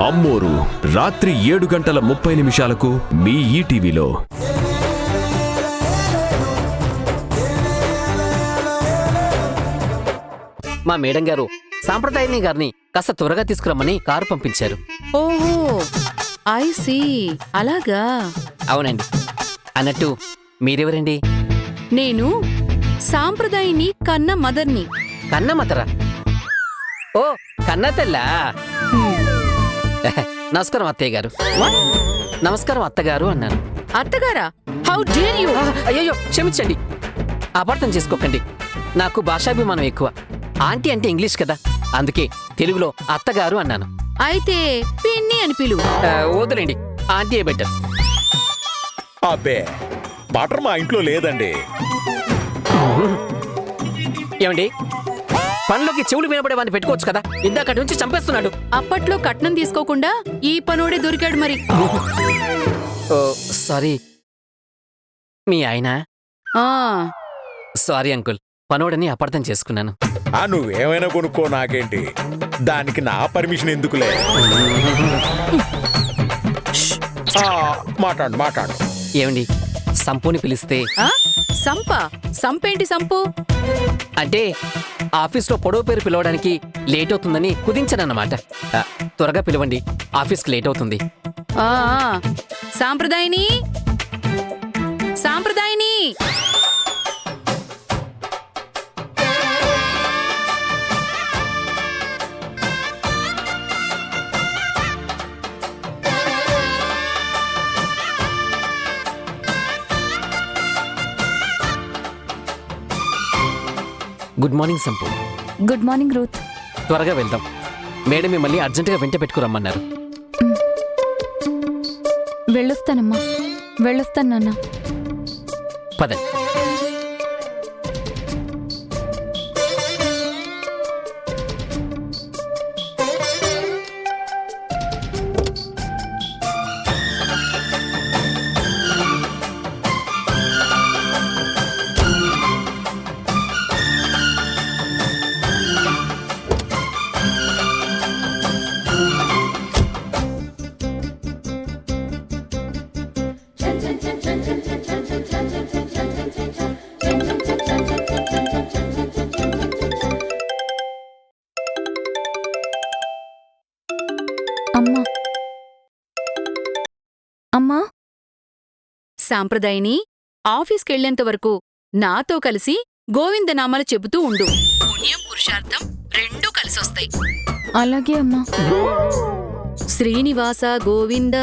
అమ్మోరు రాత్రి 7:30 మీ ఈటీవీలో. మా మేడం గారు సాంప్రదాయని గారిని కాస్త త్వరగా తీసుకురమ్మని కారు పంపించారు. ఓహో ఐ సీ, అలాగా. అవునండి. అన్నట్టు మీరెవరండి? నేను సాంప్రదాయని కన్న మదర్ని. కన్నమతరా? ఓ కన్న తెల్లా. నమస్కారం అత్తయ్య గారు. నమస్కారం అత్తగారు అన్నాను. అత్తగారా? How dare you! అయ్యో క్షమించండి, అపార్థం చేసుకోకండి. నాకు భాషాభిమానం ఎక్కువ. ఆంటీ అంటే ఇంగ్లీష్ కదా, అందుకే తెలుగులో అత్తగారు అన్నాను. అయితే పిన్ని అని పిలు. వద్దులేండి, ఆంటీ బెటర్. అబ్బే, బటర్ మా ఇంట్లో లేదండి. ఏమండి, పనిలోకి చెవులు వినపడేవాడిని పెట్టుకోవచ్చు కదా, ఇందాక నుంచి చంపేస్తున్నాడు. అప్పట్లో కట్నం తీసుకోకుండా ఈ పనోడే దొరికాడు మరి. ఓ సారీ. మీ ఆయన? ఆ సారీ అంకుల్, పనోడని అపార్థం చేసుకున్నాను. నువ్వేమైనా కొనుక్కో, నాకేంటి, దానికి నా పర్మిషన్ ఎందుకులే. మాట్లాడు. ఏమండి, సంపుని పిలిస్తే? సంపేంటి సంపు? అంటే ఆఫీస్లో పొడవు పేరు పిలవడానికి లేట్ అవుతుందని కుదించనన్నమాట. త్వరగా పిలవండి, ఆఫీస్కి లేట్ అవుతుంది. సాంప్రదాయని, సాంప్రదాయని. Good morning Sampu. Good morning Ruth. త్వరగా వెళ్దాం, మేడం మిమ్మల్ని అర్జెంటుగా వెంట పెట్టుకురమ్మన్నారు. వెళ్ళొస్తానమ్మా, వెళ్ళొస్తాను నాన్న. పదండి. అమ్మా, అమ్మా. సాంప్రదాయని, ఆఫీస్కెళ్లేంత వరకు నాతో కలిసి గోవిందనామాలు చెబుతూ ఉండు. పుణ్యం పురుషార్థం రెండూ కలిసొస్తాయి. అలాగే అమ్మా. శ్రీనివాస గోవింద,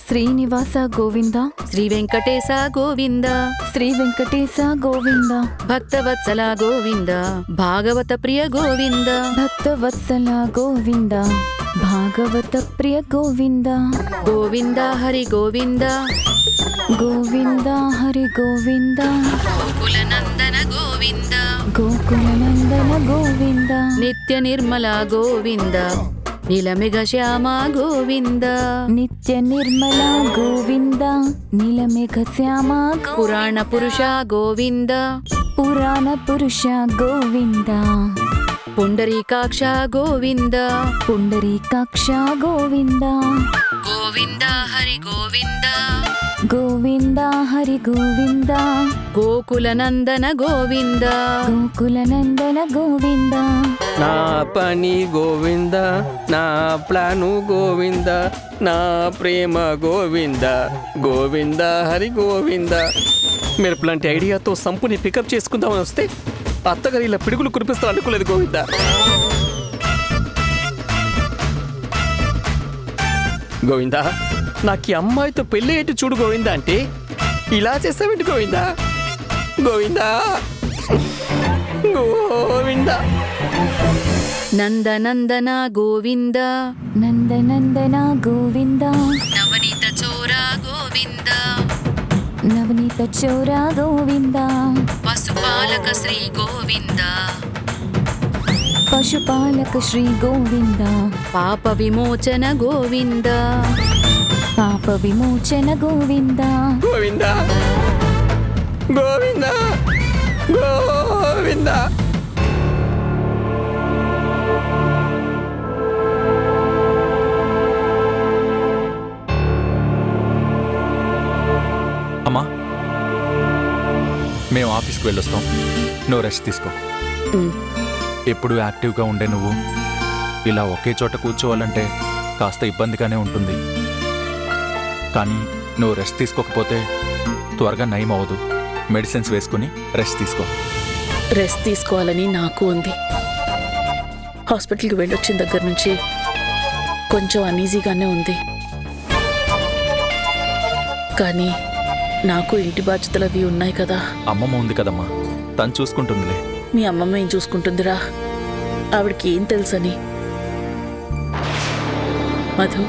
శ్రీనివాస గోవింద, శ్రీ వెంకటేశ గోవింద, శ్రీ వెంకటేశ గోవింద, భక్తవత్సల గోవింద, భాగవత ప్రియ గోవింద, భక్తవత్సల గోవింద, భాగవత ప్రియ గోవింద, గోవింద హరి గోవింద, గోవింద హరి గోవింద, గోకులనందన గోవింద, గోకులనందన గోవింద, నిత్య నిర్మల గోవింద, నీలమేఘ శ్యామ గోవింద, నిత్య నిర్మల గోవింద, నీలమేఘ శ్యామ, పురాణ పురుష గోవింద, పురాణ పురుష గోవింద, పుండరీకాక్ష గోవింద, పుండరీకాక్ష గోవింద, గోవింద హరి గోవింద, గోవింద హరి గోవింద, గోకులనందన గోవింద, గోకులనందన గోవింద, నా పని గోవింద, నా ప్లాను గోవింద, నా ప్రేమ గోవింద, గోవింద హరి గోవింద. మీరు ఇలాంటి ఐడియాతో సంపుని పికప్ చేసుకుందామని వస్తే అత్తగారు ఇలా పిడుగులు కురిపిస్తా అనుకోలేదు గోవింద. గోవింద, నాకు ఈ అమ్మాయితో పెళ్ళి ఏంటి చూడు గోవింద అంటే ఇలా చేస్తావేంటి గోవింద? గోవింద, గోవింద. నందనందన గోవింద, నందనందన గోవింద, నవనీత చోర గోవింద, నవనీత చోర గోవింద, పశుపాలక శ్రీ గోవింద, పశుపాలక శ్రీ గోవింద, పాప విమోచన గోవింద, పాప విమోచన గోవింద, గోవింద, గోవింద, గోవింద. మేము ఆఫీస్కి వెళ్ళొస్తాం, నువ్వు రెస్ట్ తీసుకో. ఎప్పుడు యాక్టివ్గా ఉండే నువ్వు ఇలా ఒకే చోట కూర్చోవాలంటే కాస్త ఇబ్బందిగానే ఉంటుంది. కానీ నువ్వు రెస్ట్ తీసుకోకపోతే త్వరగా నయం అవ్వదు. మెడిసిన్స్ వేసుకుని రెస్ట్ తీసుకో. రెస్ట్ తీసుకోవాలని నాకు ఉంది. హాస్పిటల్కి వెళ్ళొచ్చిన దగ్గర నుంచి కొంచెం అనీజీగానే ఉంది. కానీ నాకు ఇంటి బాధ్యతలు అవి ఉన్నాయి కదా. అమ్మమ్మ ఉంది కదమ్మా, తను చూసుకుంటుందిలే. మీ అమ్మమ్మ ఏం చూసుకుంటుందిరా? ఆవిడకి ఏం తెలుసని. మధు,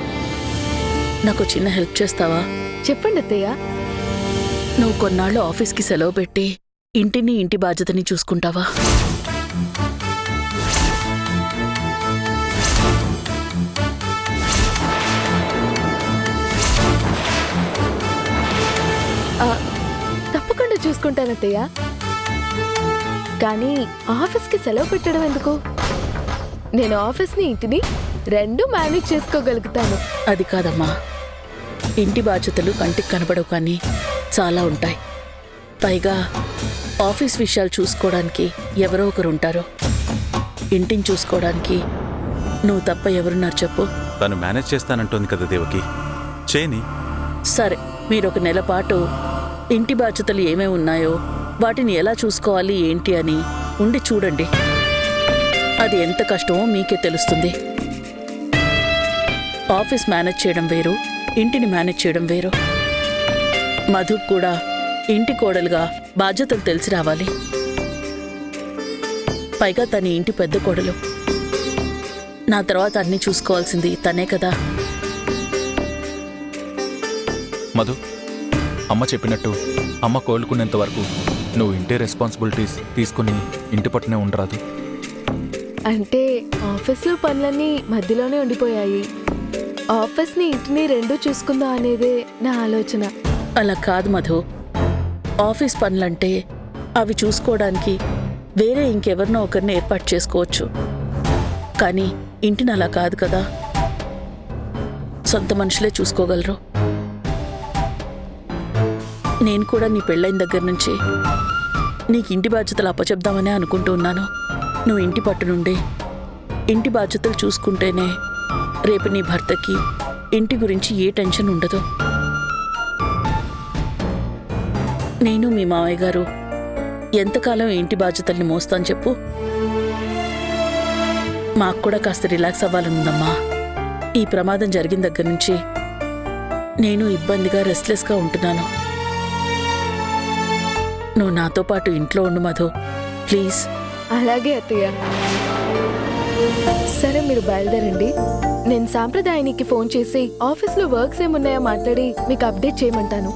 నాకు చిన్న హెల్ప్ చేస్తావా? చెప్పండి అత్తయ్య. నువ్వు కొన్నాళ్ళు ఆఫీస్కి సెలవు పెట్టి ఇంటిని ఇంటి బాధ్యతని చూసుకుంటావా? తప్పకుండా చూసుకుంటాను అత్తయ్య. కానీ ఆఫీస్కి సెలవు పెట్టడం ఎందుకు? నేను ఆఫీస్ని ఇంటిని రెండు మేనేజ్ చేసుకోగలుగుతాను. అది కాదమ్మా, ఇంటి బాధ్యతలు కంటికి కనబడవు కానీ చాలా ఉంటాయి. పైగా ఆఫీస్ విషయాలు చూసుకోవడానికి ఎవరో ఒకరు ఉంటారు. ఇంటిని చూసుకోవడానికి నువ్వు తప్ప ఎవరున్నారు చెప్పు? తను మేనేజ్ చేస్తానంటోంది కదా దేవకి, చేయని. సరే, మీరు ఒక నెల పాటు ఇంటి బాధ్యతలు ఏమేమి ఉన్నాయో వాటిని ఎలా చూసుకోవాలి ఏంటి అని ఉండి చూడండి. అది ఎంత కష్టమో మీకే తెలుస్తుంది. ఆఫీస్ మేనేజ్ చేయడం వేరు, ఇంటిని మేనేజ్ చేయడం వేరు. మధు కూడా ఇంటి కోడలుగా బాధ్యతలు తెలిసి రావాలి. పైగా తన ఇంటి పెద్ద కోడలు. నా తర్వాత అన్నీ చూసుకోవాల్సింది తనే కదా. మధు, అమ్మ చెప్పినట్టు అమ్మ కోలుకునేంత వరకు నువ్వు ఇంటి రెస్పాన్సిబిలిటీస్ తీసుకుని ఇంటి పట్టునే ఉండరాదు. అంటే ఆఫీస్లో పనులన్నీ మధ్యలోనే ఉండిపోయాయి. ఆఫీస్ని ఇంటిని రెండూ చూసుకుందాం అనేదే నా ఆలోచన. అలా కాదు మధు. ఆఫీస్ పనులంటే అవి చూసుకోవడానికి వేరే ఇంకెవరినో ఒకరిని ఏర్పాటు చేసుకోవచ్చు. కానీ ఇంటిని అలా కాదు కదా, సొంత మనుషులే చూసుకోగలరు. నేను కూడా నీ పెళ్ళైన దగ్గర నుంచి నీకు ఇంటి బాధ్యతలు అప్పచెప్దామనే అనుకుంటూ ఉన్నాను. నువ్వు ఇంటి పట్టు నుండి ఇంటి బాధ్యతలు చూసుకుంటేనే రేపు నీ భర్తకి ఇంటి గురించి ఏ టెన్షన్ ఉండదు. నేను మీ మావయ్య గారు ఎంతకాలం ఇంటి బాధ్యతల్ని మోస్తాను చెప్పు? మాకు కూడా కాస్త రిలాక్స్ అవ్వాలనుందమ్మా. ఈ ప్రమాదం జరిగిన దగ్గర నుంచి నేను ఇబ్బందిగా రెస్ట్లెస్గా ఉంటున్నాను. నువ్వు నాతో పాటు ఇంట్లో ఉండు మధు, ప్లీజ్. అలాగే అత్తయ్య. సరే, మీరు బయలుదేరండి. నేను సాంప్రదాయానికి ఫోన్ చేసి ఆఫీస్లో వర్క్స్ ఏమున్నాయో మాట్లాడి మీకు అప్డేట్ చేయమంటాను.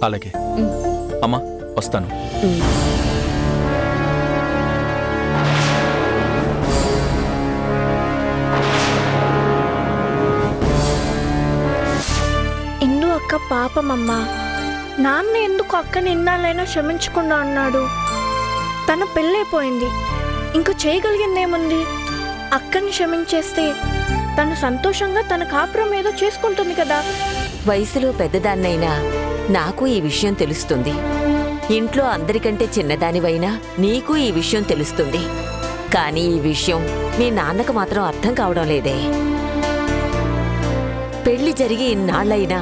అలాగే అమ్మా, వస్తాను. ఇందు అక్క పాపమమ్మా. నాన్న ఎందుకు అక్కని ఇన్నాళ్ళైనా క్షమించకుండా అన్నాడు? తన పెళ్ళైపోయింది, ఇంక చేయగలిగిందేముంది? అక్కని క్షమించేస్తే తను సంతోషంగా తన కాపురం ఏదో చేసుకుంటుంది కదా. వయసులో పెద్దదాన్నైనా నాకు ఈ విషయం తెలుస్తుంది. ఇంట్లో అందరికంటే చిన్నదానివైనా నీకు ఈ విషయం తెలుస్తుంది. కానీ ఈ విషయం మీ నాన్నకు మాత్రం అర్థం కావడం లేదే. పెళ్లి జరిగి ఇన్నాళ్లైనా